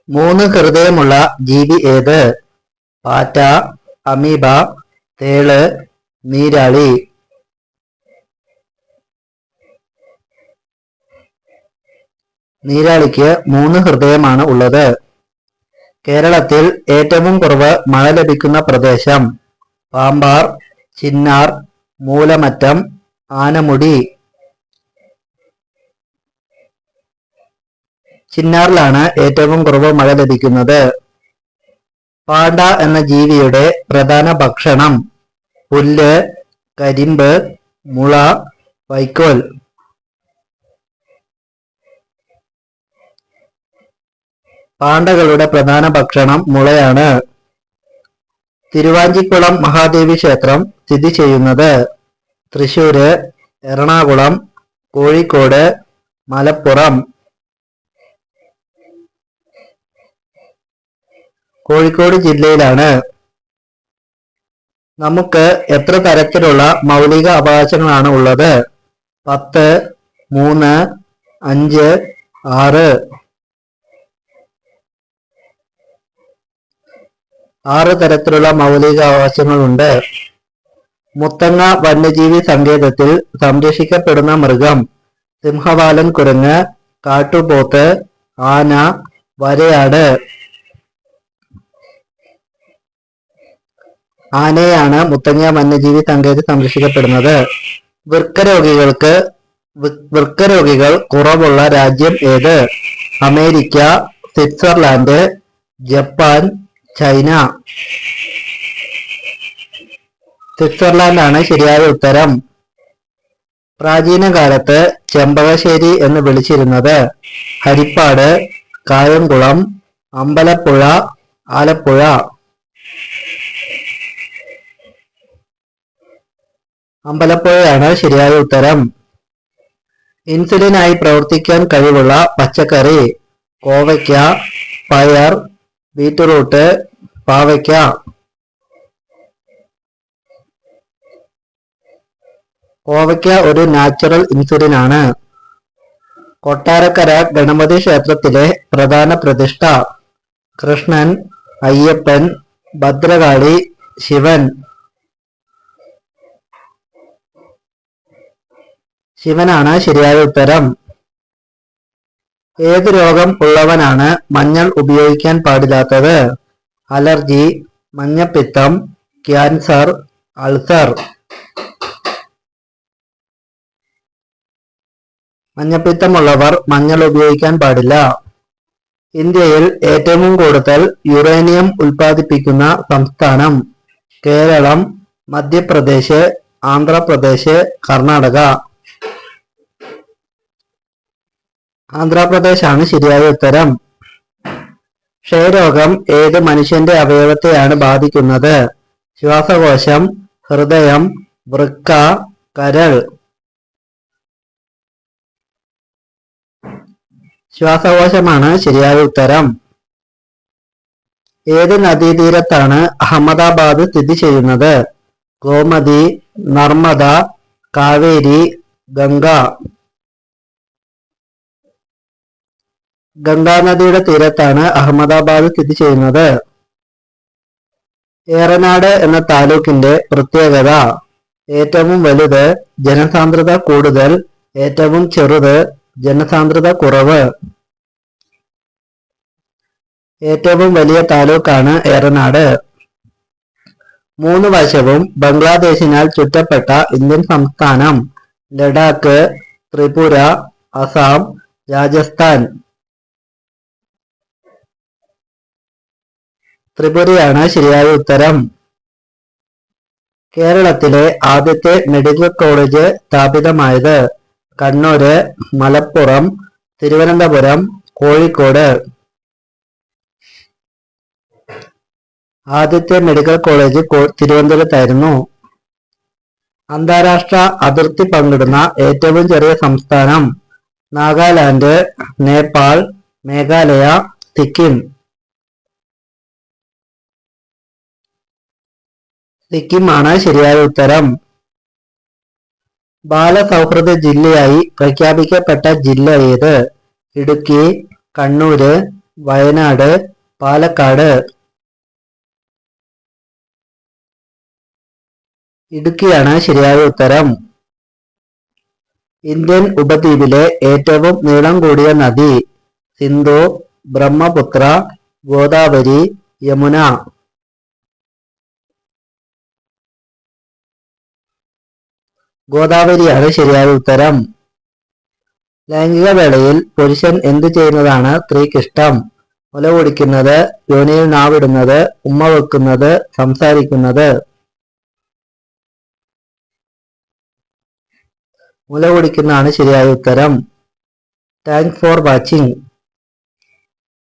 മൂന്ന് ഹൃദയമുള്ള ജീവി ഏത്? പാറ്റ, അമീബ, തേള്, നീരാളി. നീരാളിക്ക് 3 ഹൃദയമാണ് ഉള്ളത്. കേരളത്തിൽ ഏറ്റവും കുറവ് മഴ ലഭിക്കുന്ന പ്രദേശം? പാമ്പാർ, ചിന്നാർ, മൂലമറ്റം, ആനമുടി. ചിന്നാറിലാണ് ഏറ്റവും കുറവ് മഴ ലഭിക്കുന്നത്. പാണ്ട എന്ന ജീവിയുടെ പ്രധാന ഭക്ഷണം? പുല്ല്, കരിമ്പ്, മുള, വൈക്കോൽ. പാണ്ടകളുടെ പ്രധാന ഭക്ഷണം മുളയാണ്. തിരുവാഞ്ചിക്കുളം മഹാദേവി ക്ഷേത്രം സ്ഥിതി ചെയ്യുന്നത്? തൃശ്ശൂര്, എറണാകുളം, കോഴിക്കോട്, മലപ്പുറം. കോഴിക്കോട് ജില്ലയിലാണ്. നമുക്ക് എത്ര തരത്തിലുള്ള മൗലിക അവകാശങ്ങളാണ് ഉള്ളത്? 10, 3, 5, 6. 6 തരത്തിലുള്ള മൗലിക അവകാശങ്ങളുണ്ട്. മുത്തങ്ങ വന്യജീവി സങ്കേതത്തിൽ സംരക്ഷിക്കപ്പെടുന്ന മൃഗം? സിംഹവാലൻ കുരങ്ങ്, കാട്ടുപോത്ത്, ആന, വരയാട്. ആനയാണ് മുത്തങ്ങ വന്യജീവി സങ്കേതത്തിൽ സംരക്ഷിക്കപ്പെടുന്നത്. വൃക്കരോഗികൾ കുറവുള്ള രാജ്യം ഏത്? America, Switzerland, Japan, China. Switzerland ആണ് ശരിയായ ഉത്തരം. പ്രാചീന കാലത്ത് ചെമ്പകശ്ശേരി എന്ന് വിളിച്ചിരുന്നത്? ഹരിപ്പാട്, കായംകുളം, അമ്പലപ്പുഴ, ആലപ്പുഴ. അമ്പലപ്പുഴയാണ് ശരിയായ ഉത്തരം. ഇൻസുലിനായി പ്രവർത്തിക്കാൻ കഴിവുള്ള പച്ചക്കറി? കോവയ്ക്ക, പയർ, ബീറ്റ്റൂട്ട്, പാവയ്ക്ക. കോവയ്ക്ക ഒരു നാച്ചുറൽ ഇൻസുലിൻ ആണ്. കൊട്ടാരക്കര ഗണപതി ക്ഷേത്രത്തിലെ പ്രധാന പ്രതിഷ്ഠ? കൃഷ്ണൻ, അയ്യപ്പൻ, ഭദ്രകാളി, ശിവൻ. ശിവനാണ് ശരിയായ ഉത്തരം. ഏത് രോഗം ഉള്ളവനാണ് മഞ്ഞൾ ഉപയോഗിക്കാൻ പാടില്ലാത്തത്? അലർജി, മഞ്ഞപ്പിത്തം, ക്യാൻസർ, അൾസർ. മഞ്ഞപ്പിത്തമുള്ളവർ മഞ്ഞൾ ഉപയോഗിക്കാൻ പാടില്ല. ഇന്ത്യയിൽ ഏറ്റവും കൂടുതൽ യുറേനിയം ഉൽപ്പാദിപ്പിക്കുന്ന സംസ്ഥാനം? കേരളം, മധ്യപ്രദേശ്, ആന്ധ്രാപ്രദേശ്, കർണാടക. ആന്ധ്രാപ്രദേശ് ആണ് ശരിയായ ഉത്തരം. ക്ഷയരോഗം ഏത് മനുഷ്യന്റെ അവയവത്തെയാണ് ബാധിക്കുന്നത്? ശ്വാസകോശം, ഹൃദയം, വൃക്ക, കരൾ. ശ്വാസകോശമാണ് ശരിയായ ഉത്തരം. ഏത് നദീതീരത്താണ് അഹമ്മദാബാദ് സ്ഥിതി ചെയ്യുന്നത്? ഗോമതി, നർമ്മദ, കാവേരി, ഗംഗ. ഗംഗാനദിയുടെ തീരത്താണ് അഹമ്മദാബാദ് സ്ഥിതി ചെയ്യുന്നത്. ഏറനാട് എന്ന താലൂക്കിന്റെ പ്രത്യേകത? ഏറ്റവും വലുത്, ജനസാന്ദ്രത കൂടുതൽ, ഏറ്റവും ചെറുത്, ജനസാന്ദ്രത കുറവ്. ഏറ്റവും വലിയ താലൂക്കാണ് ഏറനാട്. 3 വശവും ബംഗ്ലാദേശിനാൽ ചുറ്റപ്പെട്ട ഇന്ത്യൻ സംസ്ഥാനം? ലഡാക്ക്, ത്രിപുര, അസം, രാജസ്ഥാൻ. ത്രിപുരയാണ് ശരിയായ ഉത്തരം. കേരളത്തിലെ ആദ്യത്തെ മെഡിക്കൽ കോളേജ് സ്ഥാപിതമായത്? കണ്ണൂര്, മലപ്പുറം, തിരുവനന്തപുരം, കോഴിക്കോട്. ആദ്യത്തെ മെഡിക്കൽ കോളേജ് തിരുവനന്തപുരത്തായിരുന്നു. അന്താരാഷ്ട്ര അതിർത്തി പങ്കിടുന്ന ഏറ്റവും ചെറിയ സംസ്ഥാനം? നാഗാലാൻഡ്, നേപ്പാൾ, മേഘാലയ, സിക്കിം. സിക്കിം ആണ് ശരിയായ ഉത്തരം. ബാലസൗഹൃദ ജില്ലയായി പ്രഖ്യാപിക്കപ്പെട്ട ജില്ല ഏത്? ഇടുക്കി, കണ്ണൂര്, വയനാട്, പാലക്കാട്. ഇടുക്കിയാണ് ശരിയായ ഉത്തരം. ഇന്ത്യൻ ഉപദ്വീപിലെ ഏറ്റവും നീളം കൂടിയ നദി? സിന്ധു, ബ്രഹ്മപുത്ര, ഗോദാവരി, യമുന. ഗോദാവരിയാണ് ശരിയായ ഉത്തരം. ലൈംഗിക വേളയിൽ പുരുഷൻ എന്തു ചെയ്യുന്നതാണ് സ്ത്രീക്കിഷ്ടം? മുല കുടിക്കുന്നത്, യോനിയിൽ നാവിടുന്നത്, ഉമ്മ വെക്കുന്നത്, സംസാരിക്കുന്നത്. മുല കുടിക്കുന്നതാണ് ശരിയായ ഉത്തരം. Thanks for watching.